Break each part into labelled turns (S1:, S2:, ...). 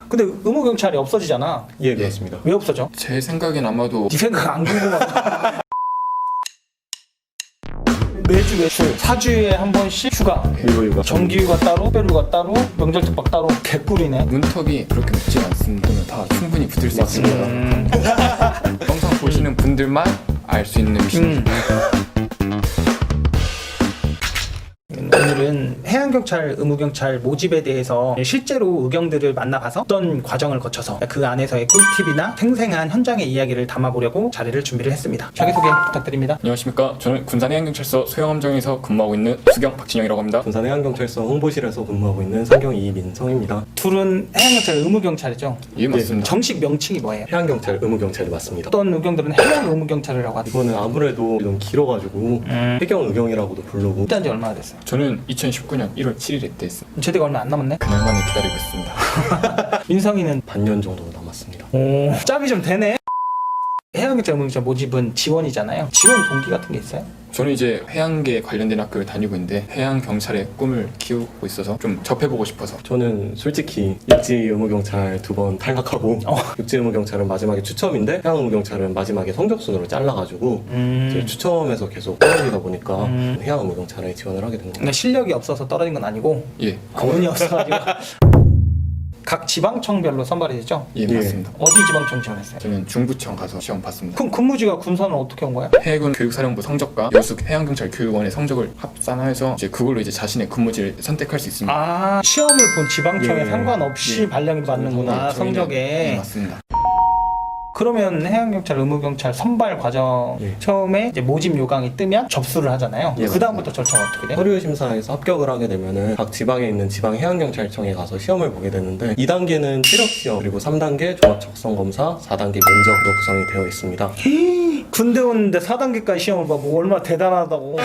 S1: 근데 의무경찰이 없어지잖아.
S2: 예, 그렇습니다.
S1: 왜 없어져?
S3: 제 생각엔 아마도
S1: 네 생각 안 궁금하다. 매주 외출 4주에 한 번씩 휴가,
S2: 일요일과
S1: 정기휴가 따로, 특별휴가 따로, 명절 특박 따로. 개꿀이네.
S3: 문턱이 그렇게 높지 않습니다. 다 충분히 붙을 수 있습니다. 영상 보시는 분들만 알 수 있는 미션.
S1: 오늘은 해양경찰, 의무경찰 모집에 대해서 실제로 의경들을 만나봐서 어떤 과정을 거쳐서 그 안에서의 꿀팁이나 생생한 현장의 이야기를 담아보려고 자리를 준비를 했습니다. 자기소개 부탁드립니다.
S3: 안녕하십니까. 저는 군산해양경찰서 소형함정에서 근무하고 있는 수경 박진영이라고 합니다.
S2: 군산해양경찰서 홍보실에서 근무하고 있는 상경 이민성입니다.
S1: 둘은 해양경찰, 의무경찰이죠?
S3: 예, 맞습니다.
S1: 정식 명칭이 뭐예요?
S2: 해양경찰, 의무경찰이 맞습니다.
S1: 어떤 의경들은 해양의무경찰이라고 하죠.
S2: 이거는 아무래도 좀 길어가지고 해경의경이라고도 부르고
S1: 입대한 지 얼마나 됐어요?
S3: 저는 2019년 1월 7일에 입대했습니다.
S1: 제대가 얼마 안 남았네?
S3: 그날만을 기다리고 있습니다.
S1: 민성이는
S2: 반년 정도 남았습니다.
S1: 오, 짭이 좀 되네? 해양경찰, 의무경찰 모집은 지원이잖아요. 지원 동기 같은 게 있어요?
S3: 저는 이제 해양계 관련된 학교를 다니고 있는데 해양경찰의 꿈을 키우고 있어서 좀 접해보고 싶어서.
S2: 저는 솔직히 육지의무경찰 2번 탈락하고 육지의무경찰은 마지막에 추첨인데 해양의무경찰은 마지막에 성적순으로 잘라가지고 이제 추첨에서 계속 떨어지다 보니까 해양의무경찰에 지원을 하게 된 겁니다.
S1: 근데 실력이 없어서 떨어진 건 아니고
S3: 예,
S1: 운이 없어가지고 각 지방청별로 선발이 되죠?
S3: 예, 맞습니다.
S1: 어디 지방청 지원했어요?
S3: 저는 중부청 가서 시험 봤습니다.
S1: 그럼 근무지가 군산은 어떻게 온 거야?
S3: 해군 교육사령부 성적과 여수 해양경찰 교육원의 성적을 합산해서 이제 그걸로 이제 자신의 근무지를 선택할 수 있습니다.
S1: 아, 시험을 본 지방청에
S2: 예.
S1: 상관없이
S3: 예.
S1: 발령이 받는구나,
S3: 저희는-
S1: 성적에.
S3: 네, 맞습니다.
S1: 그러면 해양경찰, 의무경찰 선발 과정
S2: 예.
S1: 처음에 이제 모집 요강이 뜨면 접수를 하잖아요.
S2: 예,
S1: 그 다음부터 절차가 어떻게 돼?
S2: 서류 심사에서 합격을 하게 되면은 각 지방에 있는 지방해양경찰청에 가서 시험을 보게 되는데 2단계는 체력 시험, 그리고 3단계 종합 적성 검사, 4단계 면접으로 구성이 되어 있습니다.
S1: 군대 오는데 4단계까지 시험을 봐. 뭐 얼마나 대단하다고.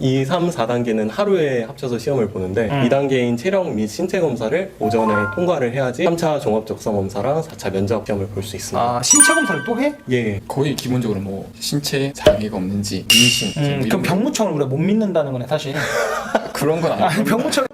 S2: 2, 3, 4단계는 하루에 합쳐서 시험을 보는데 2단계인 체력 및 신체 검사를 오전에 통과를 해야지 3차 종합 적성 검사랑 4차 면접 시험을 볼 수 있습니다.
S1: 아, 신체 검사를 또 해?
S2: 예.
S3: 거의 기본적으로 뭐 신체 장애가 없는지 임신 뭐 이런
S1: 그럼 병무청을 우리가 못 믿는다는 거네, 사실.
S3: 그런 건 아니고
S1: 아니, 병무청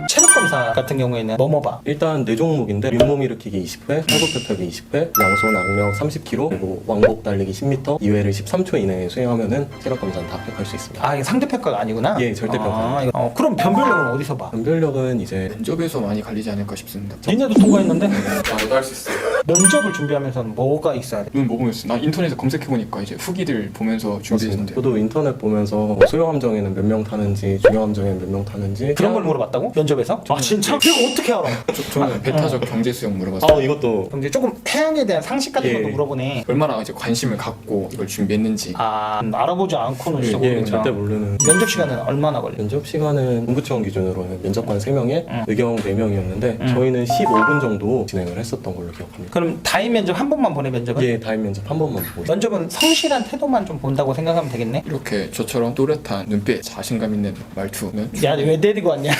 S1: 체력 검사 같은 경우에는 뭐뭐 봐?
S2: 일단 4종목인데 윗몸 일으키기 20회, 팔굽혀펴기 20회, 양손 악력 30kg, 그리고 왕복 달리기 10m, 2회를 13초 이내에 수행하면은 체력 검사는 다 합격할 수 있습니다.
S1: 아, 이게 상대평가가 아니구나?
S2: 예, 절대평가.
S1: 그럼 변별력은 어디서 봐?
S2: 변별력은 이제
S3: 면접에서 많이 갈리지 않을까 싶습니다.
S1: 니네도 통과했는데?
S3: 나도 할 수 있어요.
S1: 면접을 준비하면서는 뭐가 있어야 돼?
S3: 눈 뭐 보면서 나 인터넷에 검색해보니까 이제 후기들 보면서 준비했는데
S2: 저도 인터넷 보면서 소형함정에는 몇 명 타는지, 중형함정에는 몇 명 타는지
S1: 그런 걸 물어봤다고? 면접에서? 아, 진짜? 그거 어떻게 알아?
S3: 저는 배타적 경제 수영 물어봤어요.
S2: 이것도
S1: 그럼 이제 조금 해양에 대한 상식 같은
S2: 예.
S1: 것도 물어보네.
S3: 얼마나 이제 관심을 갖고 이걸 준비했는지.
S1: 아, 알아보지 않고는 진짜
S2: 예,
S1: 모르겠다.
S2: 절대 모르는.
S1: 면접 시간은 얼마나 걸려?
S2: 면접 시간은 군부청 기준으로는 면접관 3명에
S1: 응.
S2: 의경 4명이었는데 저희는 15분 정도 진행을 했었던 걸로 기억합니다.
S1: 그럼 다인 면접 한 번만 보내, 면접은?
S2: 예, 다임 면접 한 번만 보고 있어요.
S1: 면접은 성실한 태도만 좀 본다고 생각하면 되겠네?
S3: 이렇게 저처럼 또렷한 눈빛, 자신감 있는 말투는
S1: 야, 왜 데리고 왔냐?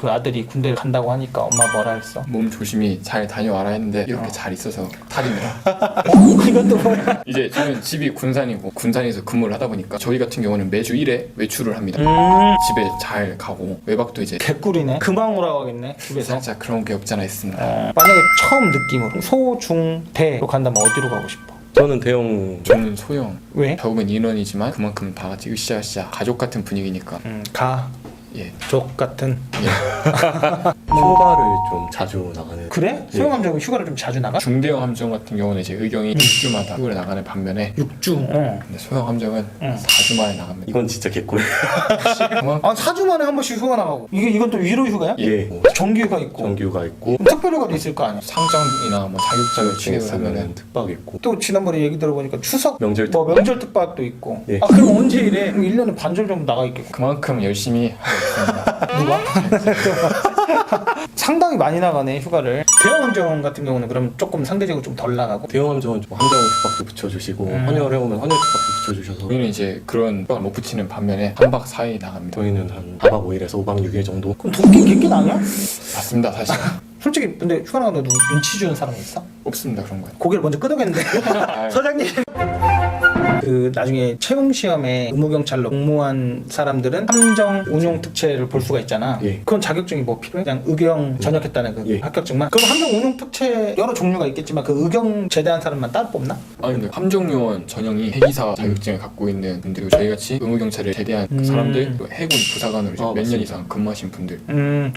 S1: 그 아들이 군대를 간다고 하니까 엄마 뭐라 했어?
S3: 몸 조심히 잘 다녀와라 했는데 이렇게 잘 있어서 탈입니다.
S1: 이것도 뭐야?
S3: 이제 저는 집이 군산이고 군산에서 근무를 하다 보니까 저희 같은 경우는 매주 1회 외출을 합니다. 집에 잘 가고 외박도 이제
S1: 개꿀이네. 그만 오라고 하겠네, 집에서.
S3: 살짝 그런 게 없지 않아 있습니다.
S1: 만약에 처음 느낌으로 소, 중, 대로 간다면 어디로 가고 싶어?
S2: 저는 대형
S3: 저는 소형
S1: 왜?
S3: 적은 인원이지만 그만큼 다 같이 으쌰으쌰 가족 같은 분위기니까 예.
S1: 가족 같은.
S2: 휴가를 좀 자주 나가는.
S1: 그래?
S2: 예.
S1: 소형함정은 휴가를 좀 자주 나가?
S3: 중대형 함정 같은 경우는 이제 의경이 6주마다 휴가를 나가는 반면에
S1: 6주.
S3: 근데 소형 함정은 4주 만에 나갑니다.
S2: 이건 진짜 개꿀.
S3: 그만큼
S1: 아, 4주 만에 한 번씩 휴가 나가고. 이건 또 위로 휴가야?
S2: 예. 뭐
S1: 정규휴가 있고.
S2: 정규가 있고
S1: 그럼 특별휴가도 있을 거 아니야?
S3: 상장이나 뭐 자격증을 취득을 하면은
S2: 하면은 특박 있고
S1: 또 지난번에 얘기 들어보니까 추석
S2: 명절
S1: 뭐 명절 특박도 있고.
S2: 예.
S1: 아, 그럼 언제 이래? 그럼 1년에 반절 정도 나가 있겠고.
S3: 그만큼 열심히 하고 있습니다.
S1: 누가? 상당히 많이 나가네, 휴가를. 대형 함정 같은 경우는 그럼 조금 상대적으로 좀 덜 나가고.
S2: 대형 함정은 좀 함정 특박도 붙여주시고 헌혈해 오면 헌혈 특박도 붙여주셔서
S3: 저희는 이제 그런 휴가를 못 붙이는 반면에 3박 4일 나갑니다.
S2: 저희는 한 4박 5일에서 5박 6일 정도.
S1: 그럼 돈긴 객긴 아니야?
S3: 맞습니다. 사실
S1: 솔직히 근데 휴가 나가는데 눈치 주는 사람이 있어?
S3: 없습니다. 그런 거요.
S1: 고개를 먼저 끄덕였는데.
S3: 아유.
S1: 서장님. 그 나중에 채용 시험에 의무경찰로 복무한 사람들은 함정 운용 특채를 볼 수가 있잖아.
S2: 예.
S1: 그건 자격증이 뭐 필요해? 그냥 의경 전역했다는 그
S2: 예.
S1: 합격증만? 그럼 함정 운용 특채 여러 종류가 있겠지만 그 의경 제대한 사람만 따로 뽑나?
S3: 아니 근데 함정요원 전형이 해기사 자격증을 갖고 있는 분들, 저희같이 의무경찰을 제대한 그 사람들, 또 해군 부사관으로 몇 년
S2: 맞습니다.
S3: 이상 근무하신 분들.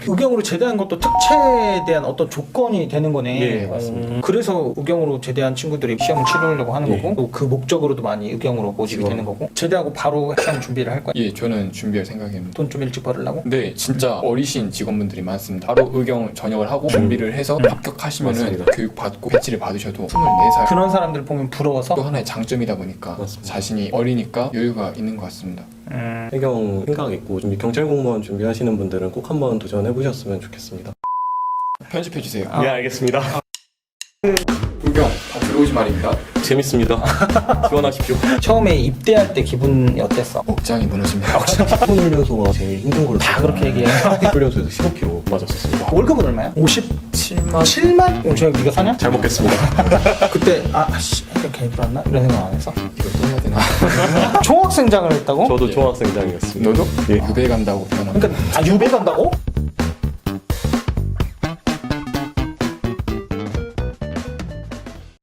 S1: 의경으로 제대한 것도 특채에 대한 어떤 조건이 되는 거네.
S2: 예, 맞습니다.
S1: 그래서 의경으로 제대한 친구들이 시험을 치르려고 하는
S2: 예.
S1: 거고, 또 그 목적으로도 많이 의경으로 모집이 되는 거고, 제대하고 바로 시험 준비를 할 거야.
S3: 예, 저는 준비할 생각입니다.
S1: 돈 좀 일찍 벌으려고?
S3: 근데 진짜 어리신 직원분들이 많습니다. 바로 의경 전역을 하고 준비를 해서 합격하시면은
S2: 맞습니다.
S3: 교육 받고 배치를 받으셔도 24살.
S1: 그런 사람들 보면 부러워서
S3: 또 하나의 장점이다 보니까
S2: 맞습니다.
S3: 자신이 어리니까 여유가 있는 것 같습니다.
S2: 해경 생각 있고 준비 경찰 공무원 준비하시는 분들은 꼭 한번 도전해 보셨으면 좋겠습니다.
S3: 편집해 주세요.
S2: 네, 알겠습니다.
S3: 의경 다 들어오지 말입니다.
S2: 재밌습니다. 지원하십시오.
S1: 처음에 입대할 때 기분이 어땠어?
S3: 억장이 무너집니다.
S2: 훈련소가 제일 힘든 걸로
S1: 다 그렇게 얘기해.
S2: 훈련소에서 15kg 맞았었습니다.
S1: 월급은 얼마야?
S3: 7만
S1: 7만? 저기 네가 사냐?
S2: 잘 먹겠습니다.
S1: 그때 아씨 괜히 들어왔나? 이런 생각 안 했어?
S3: 이걸 또 해야 되나?
S1: 총학생장을 했다고?
S2: 저도 중학생장이었습니다.
S3: 너도?
S2: 예.
S3: 유배 간다고 표현합니다.
S1: 그러니까 유배 간다고?